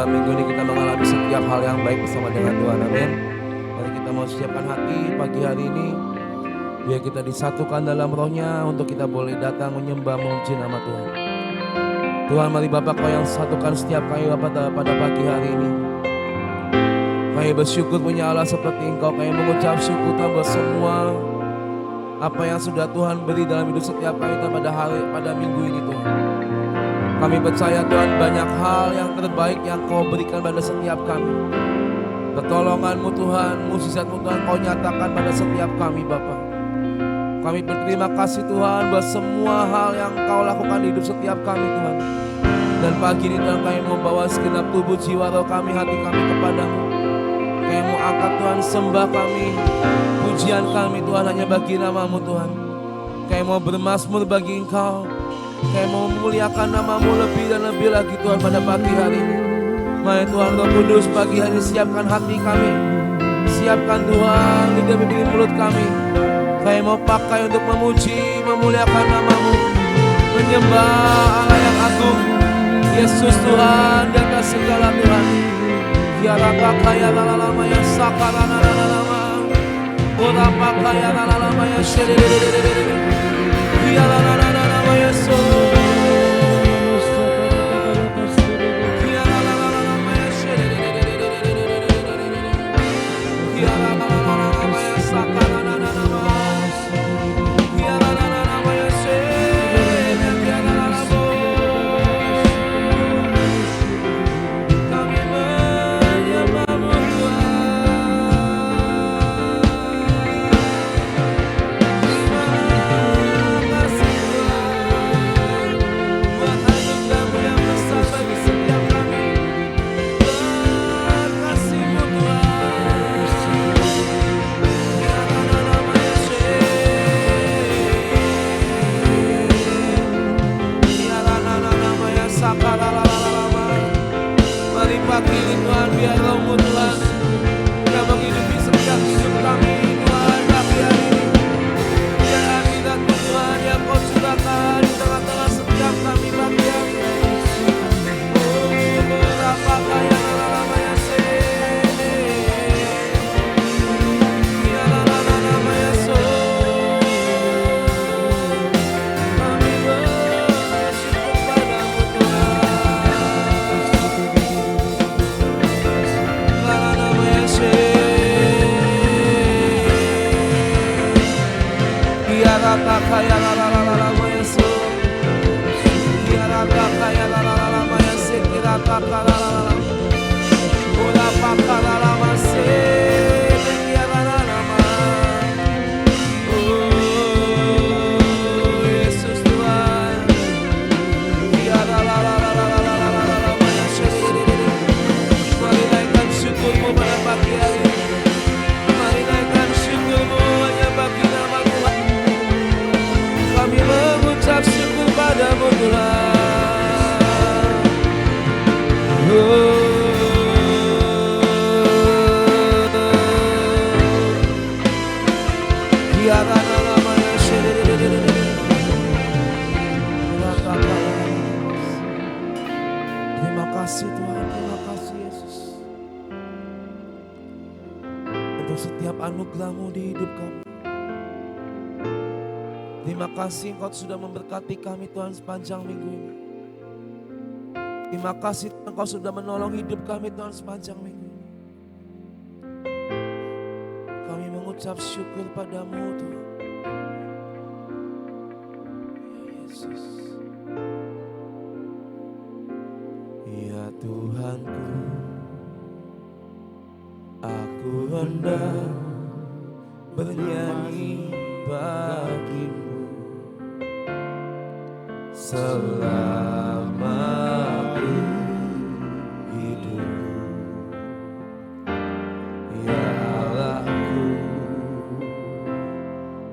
dalam minggu ini kita mengalami setiap hal yang baik bersama dengan Tuhan. Amin. Mari kita mau siapkan hati pagi hari ini, biar kita disatukan dalam rohnya untuk kita boleh datang menyembah memuji nama Tuhan. Tuhan, mari Bapa, Kau yang satukan setiap kami Bapa pada pagi hari ini. Kami bersyukur punya Allah seperti Engkau. Kami mengucap syukur Tuhan buat semua apa yang sudah Tuhan beri dalam hidup setiap kami pada minggu ini Tuhan. Kami percaya Tuhan banyak hal yang terbaik yang Kau berikan pada setiap kami. Pertolongan-Mu Tuhan, mukjizat-Mu Tuhan Kau nyatakan pada setiap kami Bapa. Kami berterima kasih Tuhan buat semua hal yang Kau lakukan di hidup setiap kami Tuhan. Dan pagi ini Tuhan kami mau bawa segenap tubuh jiwa roh kami, hati kami kepadamu. Kami mau angkat Tuhan sembah kami, pujian kami Tuhan hanya bagi nama-Mu Tuhan. Kami mau bermazmur bagi Engkau. Kami mau memuliakan nama-Mu lebih dan lebih lagi Tuhan pada pagi hari ini. Mari Tuhan Roh Kudus pagi hari ini siapkan hati kami. Siapkan Tuhan lidah bibir mulut kami. Kami mau pakai untuk memuji, memuliakan nama-Mu, menyembah Allah yang agung, Yesus Tuhan di atas segala Tuhan. Ya Rabba kaya lama ya sakarana lama. Ora pakaya lama ya shededededede. Ya lama Yesus. Ya lama ya shededededede. Ya lama ya sakarana lama. Ya lama ya shededededede. Ya lama. Kami menyembah-Mu Mari pagi ini Tuhan, biar Roh-Mu Tuhan yang menghidupi setiap hidup kami Tuhan pagi hari ini. Biar hadirat-Mu Tuhan yang Kau curahkan di tengah-tengah setiap kami pagi hari ini. Oh, berapa kaya lama ya ya lama ya kami bersyukur padamu Tuhan. Kaya lama Yesus, kira kaya lama Yesus, kira kaya lama, udah pakar lama sih, kira lama, Yesus Tuhan, kira lama Yesus, mari naikkan syukur-Mu pada pagi hari ini, mari naikkan syukur-Mu hanya bagi nama Tuhan. Kami mengucap syukur padamu Tuhan. Biarlah namanya terima kasih Tuhan, terima kasih Yesus untuk setiap anugerah-Mu di hidup kami. Terima kasih Engkau sudah memberkati kami Tuhan sepanjang minggu ini. Terima kasih Engkau sudah menolong hidup kami Tuhan sepanjang minggu ini. Kami mengucap syukur padamu Tuhan. Ya Yesus. Ya Tuhanku, aku hendak bernyanyi bagi-Mu selama aku hidup. Ya Allahku,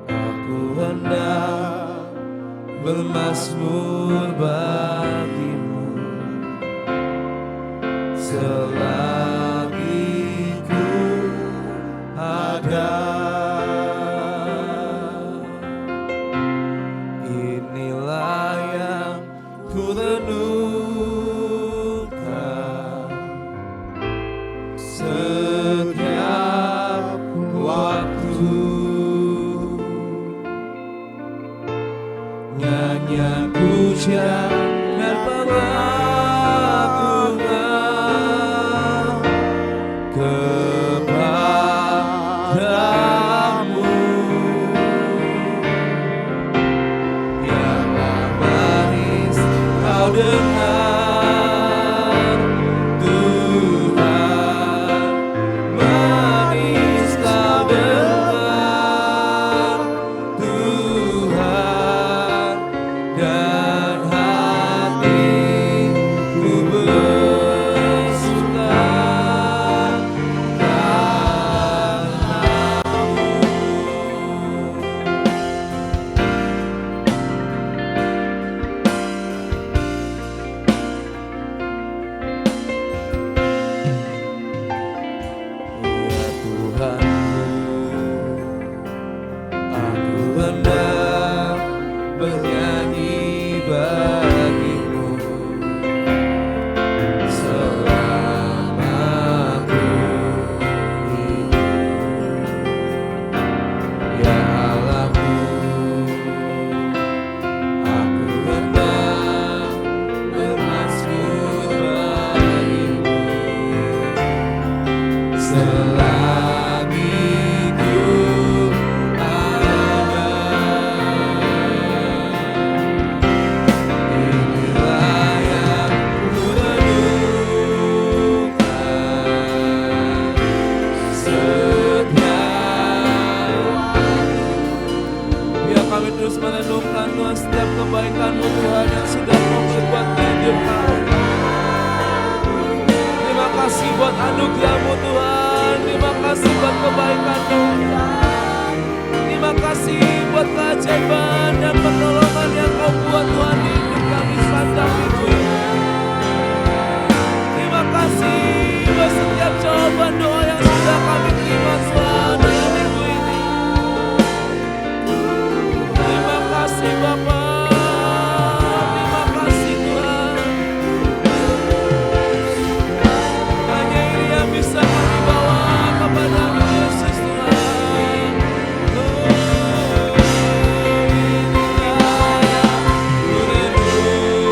aku hendak bermazmur bagi-Mu selagi ku ada. Inilah yang ku renungkan waktu, nyanyian pujian dan pengagungan kepadamu, yang manis kau dengar, Tuhan, manis kau dengar, Tuhan, dan hatiku bersuka ya Tuhanku, aku hendak bernyanyi bagimu selama ku hidup. Ya Allahku, aku hendak bermazmur bagimu selagi hidup ada. Inilah yang kurindukan, setiap biar kami terus merenungkan Tuhan setiap kebaikan-Mu Tuhan yang sudah Kau berbuat di hidup kami. Terima kasih buat anugerah-Mu Tuhan, terima kasih buat kebaikan-Mu, terima kasih buat keajaiban dan pertolongan yang Kau buat Tuhan di hidup kami sepanjang minggu ini. Terima kasih buat setiap jawaban doa yang sudah kami terima Tuhan dalam minggu ini. Terima kasih Bapa, terima kasih Tuhan. Hanya ini yang bisa kami bawa kepada-Mu Yesus Tuhan. Inilah yang kurindukan,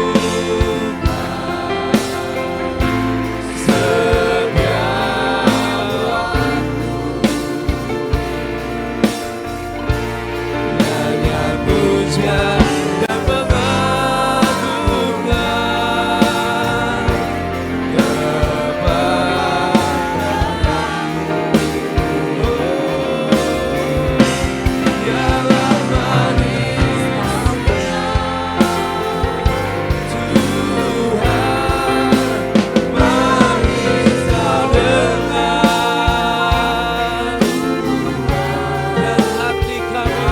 setiap nyanyian pujian dan pengagungan kepadamu. Biarlah manis Tuhan, manis kau dengar, dan hati kami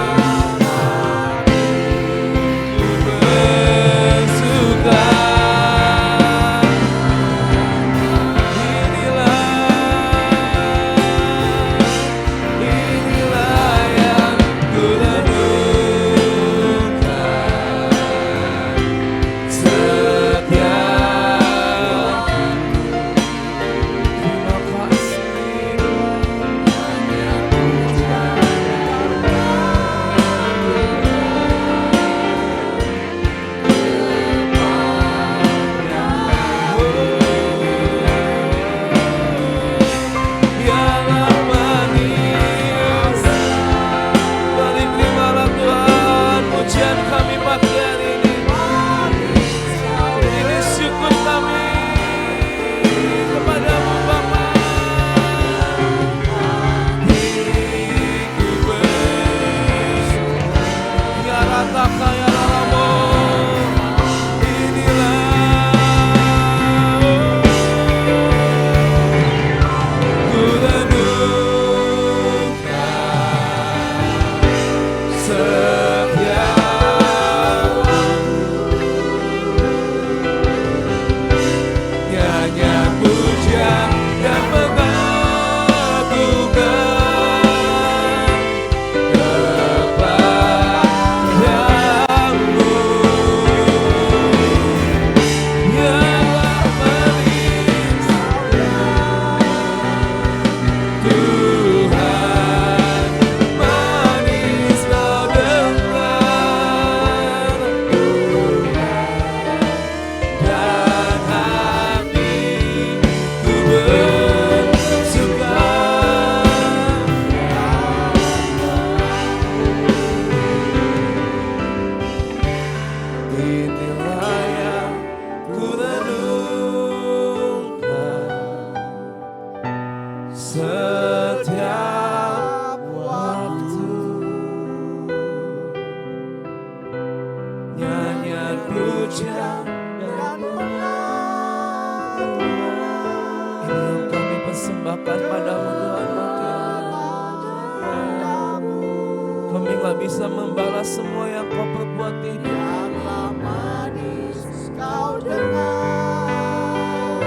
Kami gak bisa membalas semua yang kau perbuat di hidup. Biarlah manis kau dengar.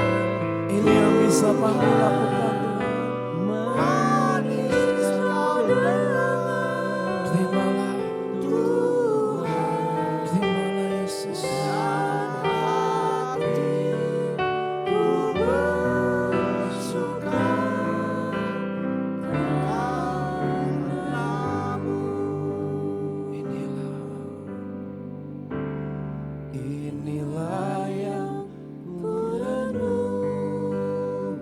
Ini yang bisa kami lakukan. Manis kau dengar. Terimalah, Tuhan, terimalah Yesus. dan hatiku bersuka karenamu. Inilah yang Ku renungkan.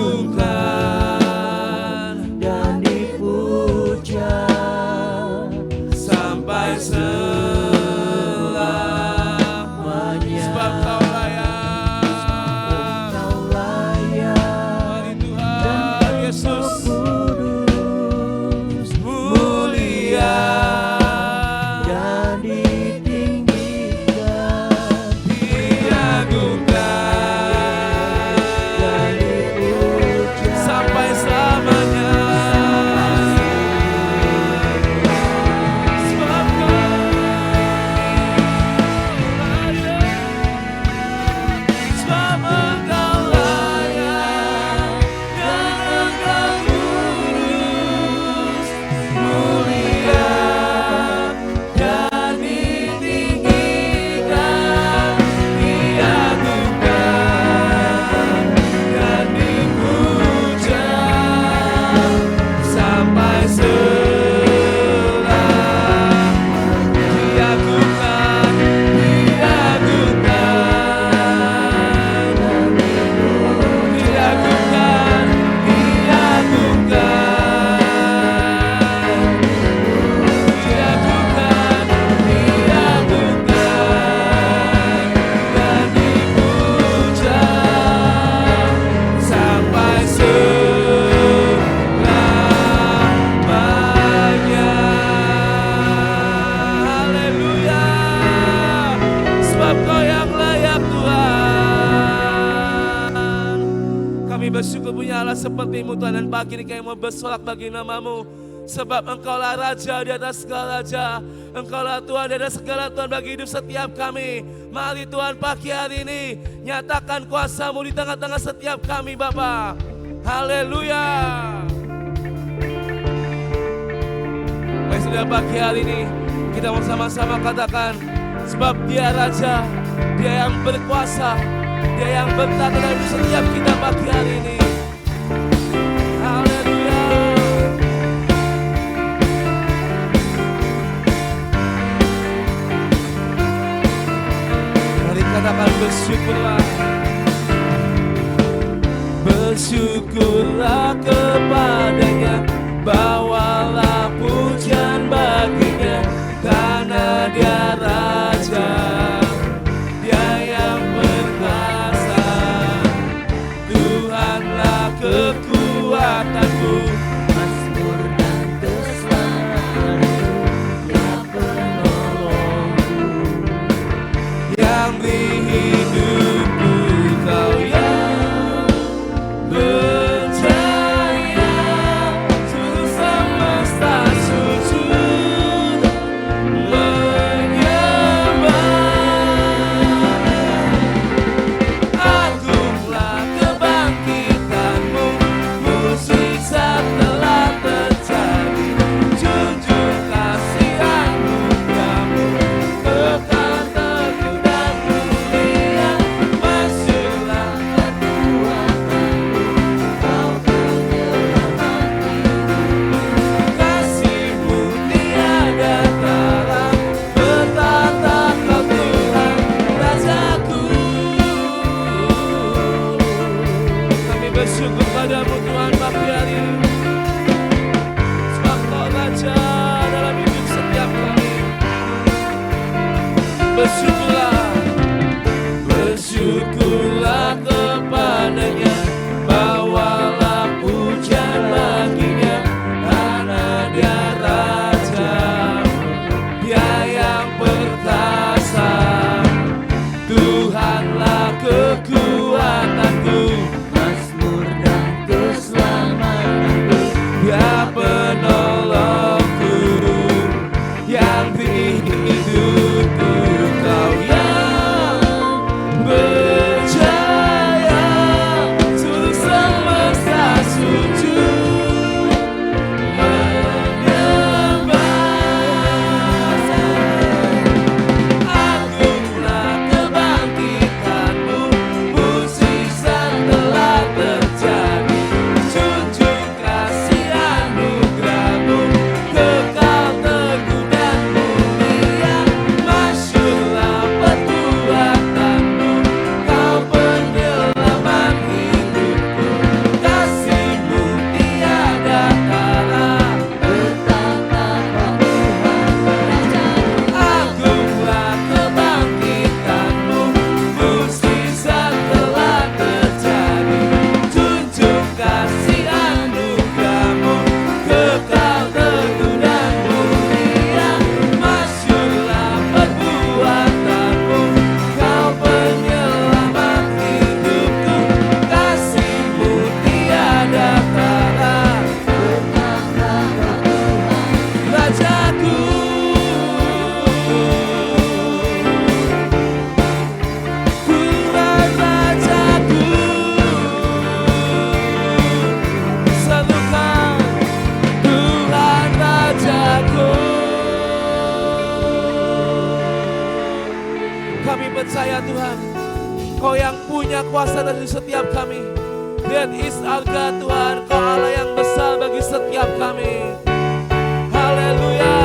diagungkan dan dipuja sampai selamanya. Sebab Kau layak, Kau layak mari Tuhan Yesus kudus mulia dan ditinggikan diagungkan dan dipuja sampai selamanya. Sebab Kau layak, sebab Engkau layak, dan Engkau kudus, mulia dan ditinggikan, diagungkan dan dipuja sampai diagungkan, diagungkan, dan dipuja sampai selamanya. Haleluya. Sebab Kau yang layak Tuhan. Kami bersyukur punya Allah seperti-Mu Tuhan, dan pagi ini kami mau bersorak bagi nama-Mu. Sebab Engkaulah Raja di atas segala Raja, Engkaulah Tuhan di atas segala Tuhan bagi hidup setiap kami. Mari Tuhan pagi hari ini nyatakan kuasa-Mu di tengah-tengah setiap kami Bapa. Haleluya. Baik sudah pagi hari ini kita mau sama-sama katakan, sebab Dia Raja, Dia yang berkuasa, Dia yang bertata dalam hidup setiap kita pagi hari ini. Haleluya. Mari katakan bersyukurlah. Bersyukurlah kepadanya, bawalah pujian baginya, karena Dia Raja, Dia yang berkuasa. Tuhanlah kekuatanku, Mazmur dan keselamatanku, Dia penolongku. yang beri hidupku. Kau yang berjaya, seluruh semesta sujud menyembah. Agunglah kebangkitan-Mu, mukjizat telah terjadi. Junjung kasih anugerah-Mu, kekal teguh dan mulia. Masyurlah Kekuatanku, Kau penyelamat hidupku. kasih-Mu tiada tara, bertata Kau Tuhan Rajaku. Kami bersyukur padamu Tuhan pagi hari ini, sebab Kau Raja dalam hidup setiap kami. Bersyukurlah, bersyukurlah kepadanya, bawalah pujian baginya, karena Dia Raja, Dia yang perkasa. Tuhanlah kekuatanku, Mazmur dan keselamatanku, Dia penolongku, yang beri hidupku. Kau yang Kau yang punya kuasa dari setiap kami. Great is our God, Tuhan. Kau Allah yang besar bagi setiap kami. Haleluya.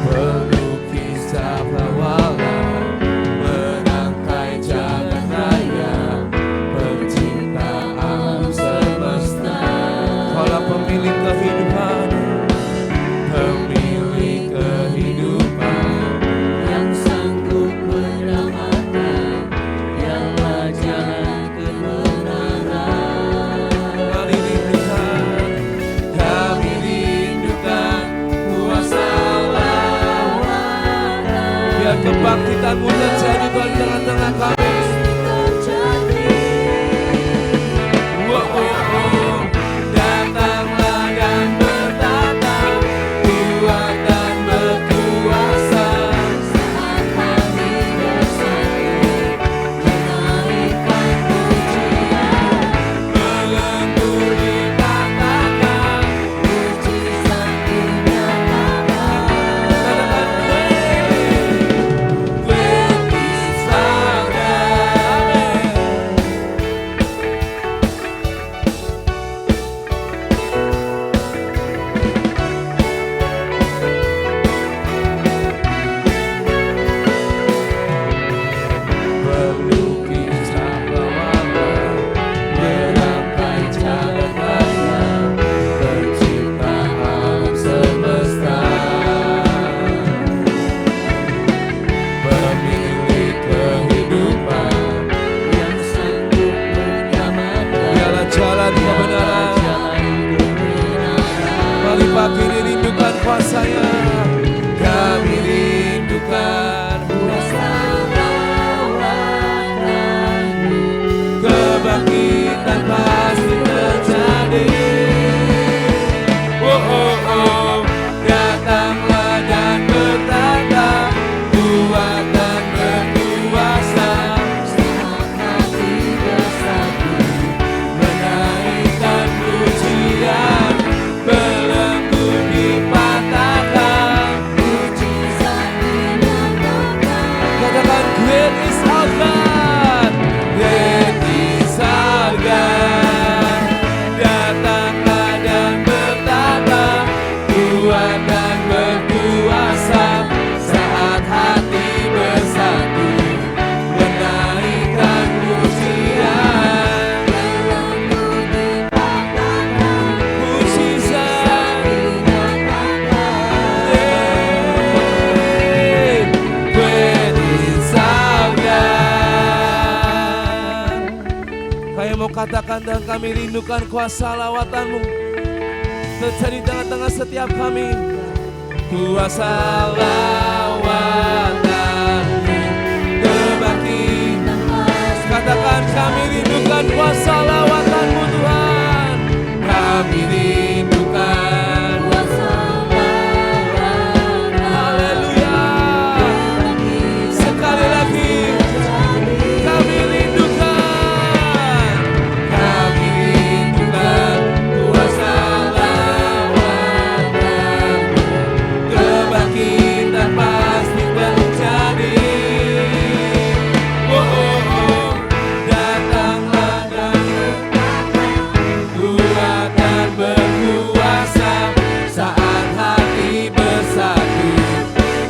Pelukis cakrawala merangkai jagat raya, pencipta alam semesta. Kaulah pemilik kehidupan, pemilik kehidupan, yang sanggup menyelamatkan, ialah jalan kebenaran. kami rindukan, kami rindukan kuasa lawanan. Biar kebangkitan-Mu terjadi Tuhan di tengah-tengah kami. Oh, oh, oh. Datanglah dan bertata, kuat dan berkuasa. Saat kami bersatu, menaikkan pujian, Belenggu dikatakan, mujizat dinyatakan. katakan great is our God. Amin. Pelukis cakrawala merangkai jagat raya, pencipta alam semesta. Pemilik kehidupan, Yang sanggup menyelamatkan, ialah jalan kebenaran. jalan kebenaran. Mari pagi ini rindukan kuasa-Nya. Kami rindukan Kuasa lawanan-Mu, kebangkitan pasti terjadi. Oh, oh, oh. Datanglah dan bertata, kuat dan berkuasa. saat hati bersatu, Menaikkan pujian, belenggu dipatahkan. mujizat dinyatakan. Katakan great is our God, great is our God. Datanglah dan bertata, kuat dan berkuasa. Saat hati bersatu, menaikkan pujian, Belenggu dipatahkan, mujizat dinyatakan. great is our God. Kami mau katakan dan kami rindukan kuasa lawatan-Mu terjadi di tengah-tengah setiap kami. Kuasa lawatan-Mu kebangkitan. Katakan kami rindukan kuasa lawatan-Mu Tuhan. Kami rindukan. Kuasa lawanan, Haleluya. Sekali lagi kami rindukan. Kami rindukan kuasa lawatan-Mu. Kebangkitan pasti terjadi. Oh, oh, oh. Datanglah dan kuat dan berkuasa. Saat hati bersatu,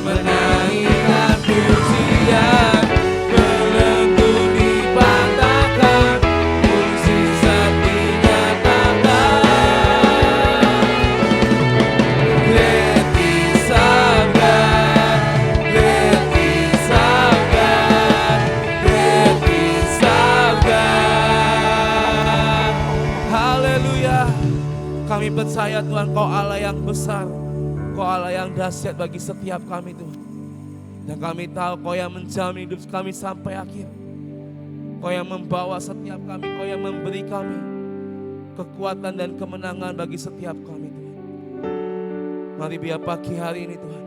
menaikkan pujian, belenggu dipatahkan, mujizat dinyatakan. Great is our God, great is our God, great is our God. Haleluya. Kami percaya Tuhan, Kau Allah yang besar, Kau Allah yang dahsyat bagi setiap kami Tuhan. Dan kami tahu Kau yang menjamin hidup kami sampai akhir. Kau yang membawa setiap kami, Kau yang memberi kami kekuatan dan kemenangan bagi setiap kami Tuhan. Mari biar pagi hari ini Tuhan,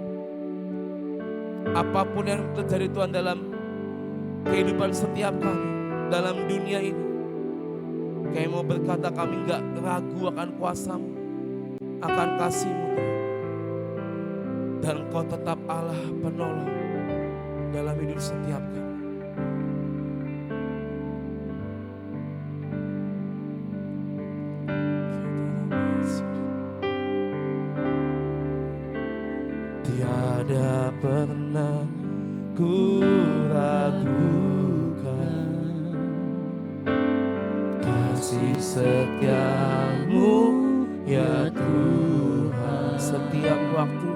Apapun yang terjadi Tuhan dalam kehidupan setiap kami, dalam dunia ini, kami mau berkata kami gak ragu akan kuasa-Mu, akan kasih-Mu Tuhan. Dan Engkau tetap Allah penolong dalam hidup setiap kami. Tiada pernah ku ragukan kasih setia-Mu ya Tuhan. Setiap waktu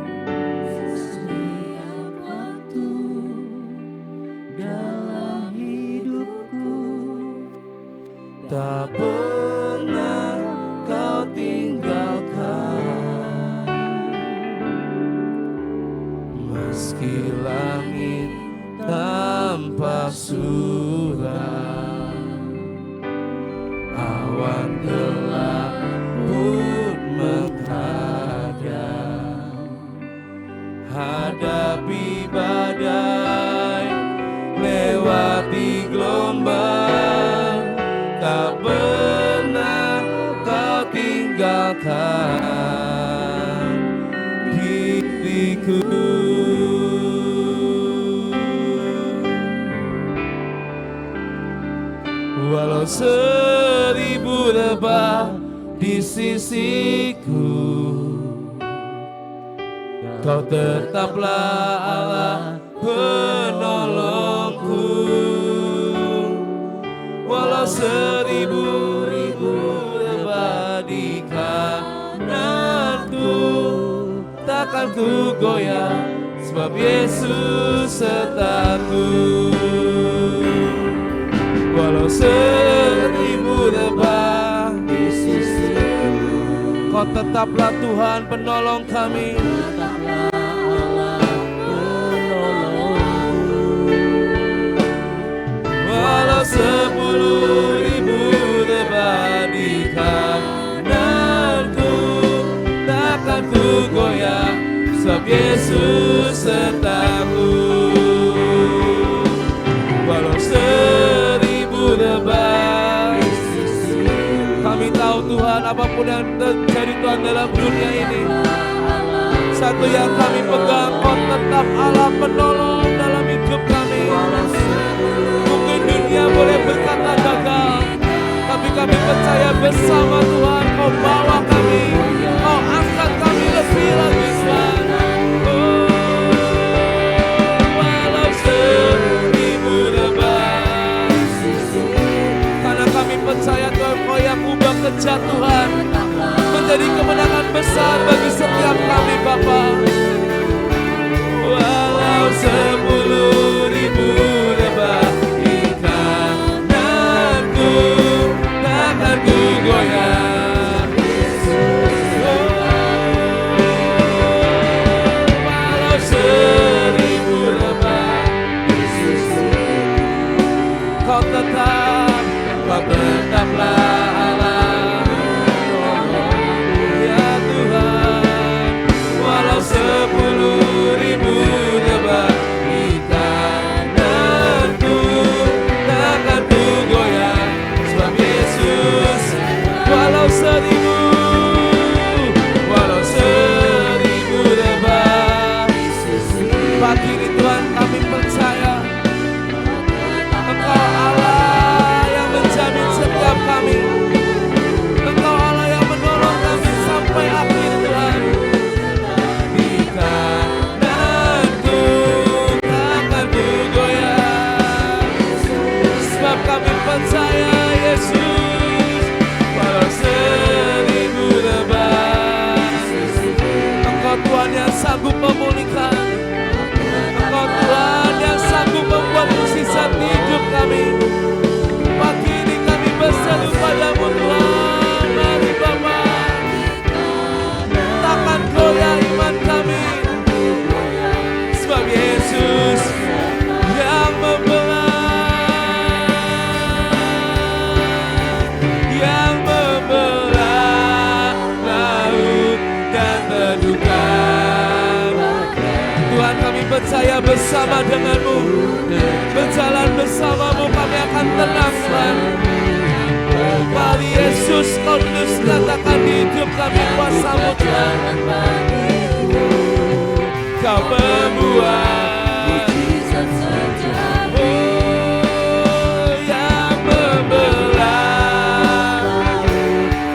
dalam hidupku, tak pernah Kau tinggalkan. Meski langit tampak suram, awan gelap pun menghadang, hadapi badai, lewati gelombang, tak pernah Kau tinggalkan diriku. Walau 1000 lebah di sisiku, Kau tetaplah Allah penolongku. Walau 1000 lebah di kananku, takkan ku goyah, sebab Yesus sertaku. Walau 1000 lebah di sisimu, Kau tetaplah Tuhan penolong kami. tetaplah Allah penolongku. Walau 10.000 lebah di kananku, takkan ku goyah, sebab Yesus sertaku. Walau 1000 lebah, Di sisimu, kami tahu Tuhan apapun yang terjadi Tuhan dalam dunia ini, satu yang kami pegang, Kau tetap Allah penolong dalam hidup kami. Mungkin dunia boleh berkata gagal, tapi kami percaya bersama Tuhan Kau bawa kami, Kau angkat kami lebih lagi Tuhan. Oh, walau 1000 lebah, karena kami percaya Tuhan Kau yang ubah kejatuhan menjadi kemenangan besar bagi setiap kami Bapa. Walau 10.000 lebah di kananku, takkan ku goyah. Walau 1000 lebah, Kau tetaplah Allah ya Tuhan. Walau 10.000 lebah di kananku, takkan ku goyah, sebab Yesus. Walau 1000 lebah, pagi ini Tuhan kami percaya Engkau Allah yang menjamin setiap kami. bersama denganmu, berjalan bersamamu kami akan tenang Tuhan. Mari Yesus kau terus nyatakan di hidup kami kuasa-Mu Tuhan. Kau membuat mujizat sejati yang membelah,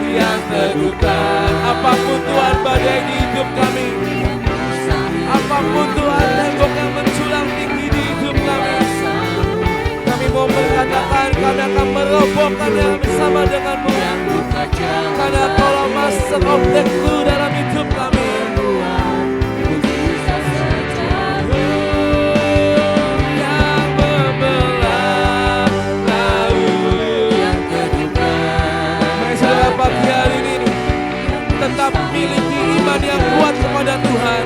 yang teguhkan. Apapun Tuhan badai di hidup kami, apapun Tuhan tembok yang menculang tinggi di hidup kami, kami mau berkatakan kami akan merobohkannya bersama denganmu. Karena Kaulah Master of Breakthrough dalam hidup kami. Yang membelah laut. Mari saudara pagi hari ini tetap miliki iman yang kuat kepada Tuhan.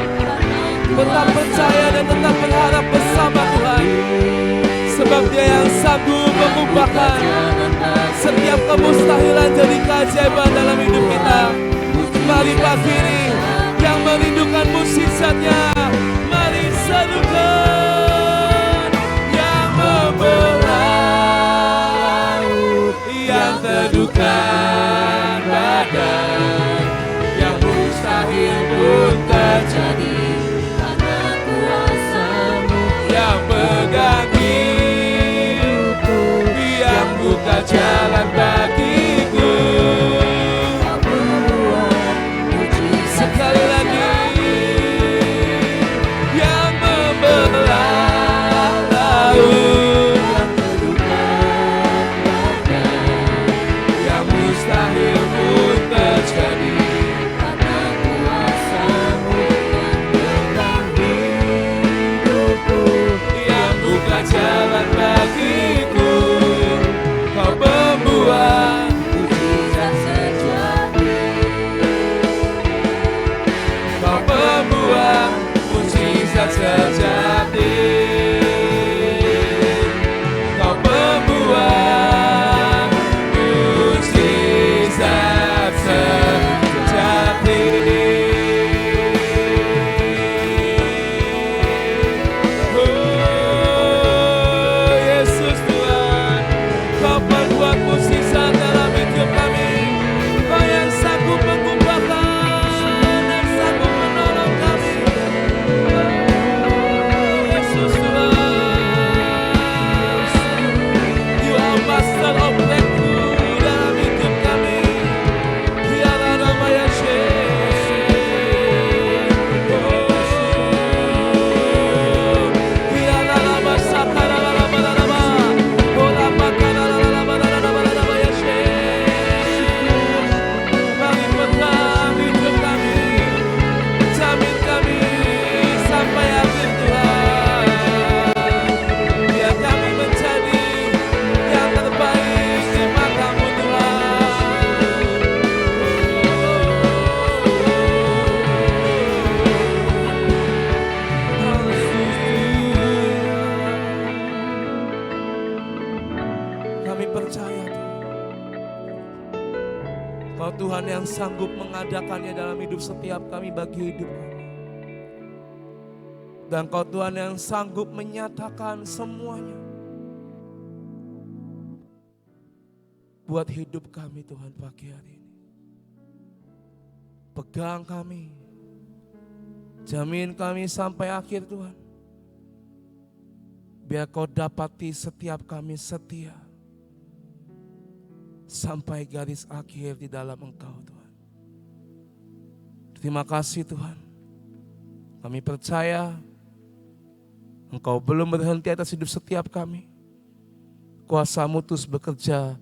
Tetap percaya dan tetap berharap bersama Tuhan. Sebab Dia yang sanggup mengubahkan setiap kemustahilan jadi keajaiban dalam hidup kita. Mari pagi ini yang merindukan mukjizatnya, mari serukan. Yang membelah, yang teduhkan badan, yang mustahil pun terjadi karena kuasa-Mu. Yang pegang yang buka jalan bagiku. Sekali lagi, yang membelah laut, yang mustahil pun terjadi karena kuasa-Mu. Yang hidupku, yang buka jalan bagiku. Kau membuat mujizat sejati. Kau membuat mujizat sejati. Kau membuat mujizat sejati. Oh Yesus Tuhan, Kau berbuat mukjizat dalam hidup kami. Kau yang sanggup mengubahkan dan sanggup menolong kami. Oh, Yesus Tuhan, You are Master of Breakthrough dalam hidup kami. Biarlah nama Yesus. Biarlah nama Sakara lama-lama. Bola makana lama-lama Yesus. Mari pegang hidup kami, jamin kami sampai akhir Tuhan. Biar kami menjadi yang terbaik di mata-Mu Tuhan. Kami percaya Tuhan, Kau Tuhan yang sanggup mengadakannya dalam hidup setiap kami bagi hidup kami. Dan Kau Tuhan yang sanggup menyatakan semuanya buat hidup kami Tuhan pagi hari ini. Pegang kami, jamin kami sampai akhir Tuhan. Biar Kau dapati setiap kami setia sampai garis akhir di dalam Engkau Tuhan. Terima kasih Tuhan. Kami percaya Engkau belum berhenti atas hidup setiap kami. Kuasa-Mu terus bekerja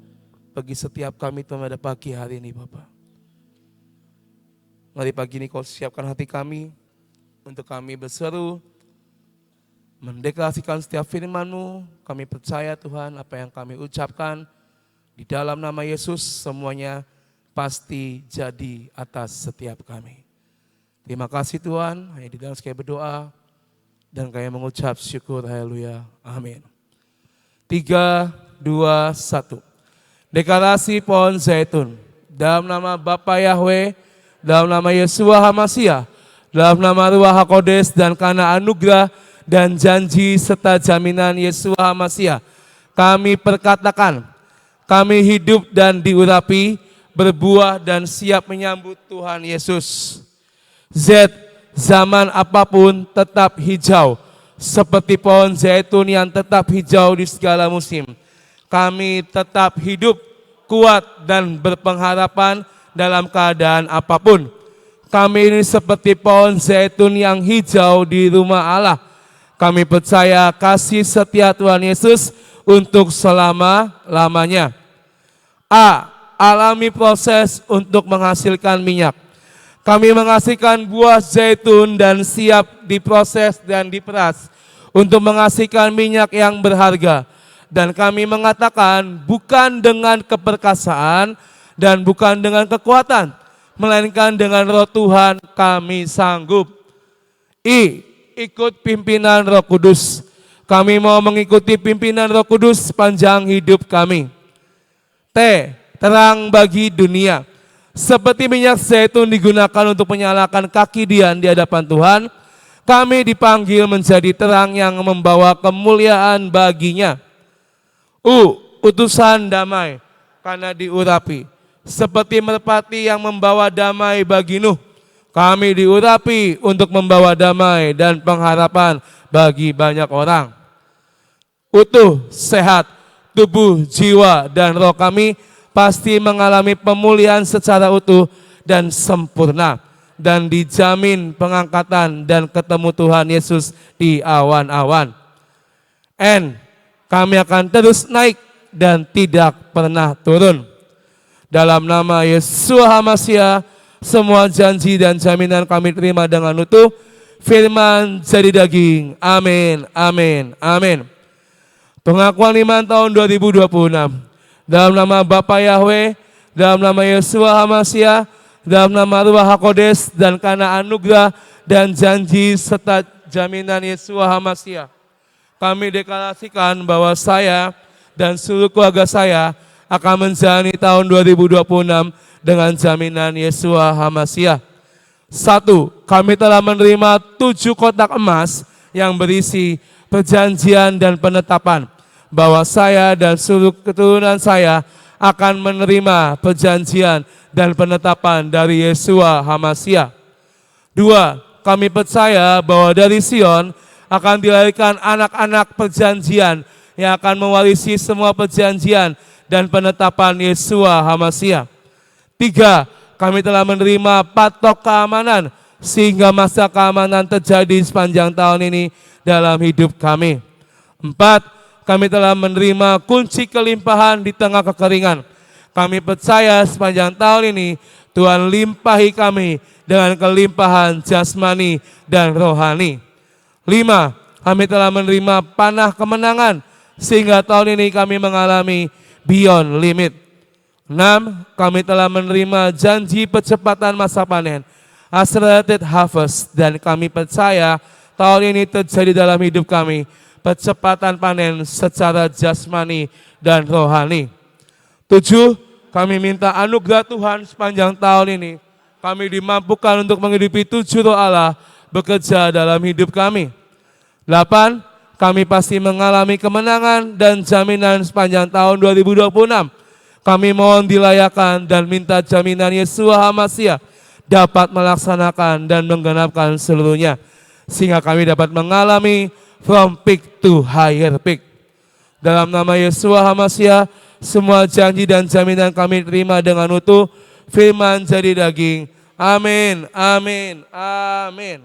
bagi setiap kami pada pagi hari ini Bapa. Mari pagi ini Kau siapkan hati kami untuk kami berseru, mendeklarasikan setiap firman-Mu. Kami percaya Tuhan apa yang kami ucapkan di dalam nama Yesus semuanya pasti jadi atas setiap kami. Terima kasih Tuhan, hanya di dalam sekali berdoa dan kami mengucap syukur, haleluya, amin. 3, 2, 1. Deklarasi pohon zaitun. Dalam nama Bapa Yahweh, dalam nama Yeshua HaMashiach, dalam nama Ruach HaKodes dan karena anugerah dan janji serta jaminan Yeshua HaMashiach. Kami perkatakan, kami hidup dan diurapi, berbuah dan siap menyambut Tuhan Yesus. Z, zaman apapun tetap hijau, seperti pohon zaitun yang tetap hijau di segala musim. Kami tetap hidup, kuat dan berpengharapan dalam keadaan apapun. Kami ini seperti pohon zaitun yang hijau di rumah Allah. Kami percaya kasih setia Tuhan Yesus untuk selama-lamanya. A, alami proses untuk menghasilkan minyak. Kami menghasilkan buah zaitun dan siap diproses dan diperas untuk menghasilkan minyak yang berharga. Dan kami mengatakan bukan dengan keperkasaan dan bukan dengan kekuatan, melainkan dengan Roh Tuhan kami sanggup. I, ikut pimpinan Roh Kudus. Kami mau mengikuti pimpinan Roh Kudus sepanjang hidup kami. T, terang bagi dunia. Seperti minyak zaitun digunakan untuk menyalakan kaki Dian di hadapan Tuhan, kami dipanggil menjadi terang yang membawa kemuliaan baginya. U, utusan damai, karena diurapi. Seperti merpati yang membawa damai bagi Nuh, kami diurapi untuk membawa damai dan pengharapan bagi banyak orang. Utuh, sehat, tubuh, jiwa, dan roh kami pasti mengalami pemulihan secara utuh dan sempurna, dan dijamin pengangkatan dan ketemu Tuhan Yesus di awan-awan. N, kami akan terus naik dan tidak pernah turun. Dalam nama Yeshua HaMashiach, semua janji dan jaminan kami terima dengan utuh. Firman jadi daging. Amin, amin, amin. Pengakuan iman tahun 2026. Dalam nama Bapa Yahweh, dalam nama Yeshua HaMashiach, dalam nama Ruach HaKodes, dan karena anugerah dan janji serta jaminan Yeshua HaMashiach, kami deklarasikan bahwa saya dan seluruh keluarga saya akan menjalani tahun 2026 dengan jaminan Yeshua HaMashiach. 1. Kami telah menerima 7 kotak emas yang berisi perjanjian dan penetapan bahwa saya dan seluruh keturunan saya akan menerima perjanjian dan penetapan dari Yeshua HaMashiach. 2. Kami percaya bahwa dari Sion akan dilahirkan anak-anak perjanjian yang akan mewarisi semua perjanjian dan penetapan Yeshua HaMashiach. 3. Kami telah menerima patok keamanan sehingga masa keamanan terjadi sepanjang tahun ini dalam hidup kami. 4. Kami telah menerima kunci kelimpahan di tengah kekeringan. Kami percaya sepanjang tahun ini Tuhan limpahi kami dengan kelimpahan jasmani dan rohani. 5. Kami telah menerima panah kemenangan sehingga tahun ini kami mengalami beyond limit. 6. Kami telah menerima janji percepatan masa panen, accelerated harvest, dan kami percaya tahun ini terjadi dalam hidup kami percepatan panen secara jasmani dan rohani. 7. Kami minta anugerah Tuhan sepanjang tahun ini. Kami dimampukan untuk menghidupi 7 roh Allah bekerja dalam hidup kami. 8. Kami pasti mengalami kemenangan dan jaminan sepanjang tahun 2026. Kami mohon dilayakan dan minta jaminan Yeshua HaMashiach dapat melaksanakan dan menggenapkan seluruhnya, sehingga kami dapat mengalami from peak to higher peak. Dalam nama Yeshua HaMashiach, semua janji dan jaminan kami terima dengan utuh. Firman jadi daging. Amin, amin, amin.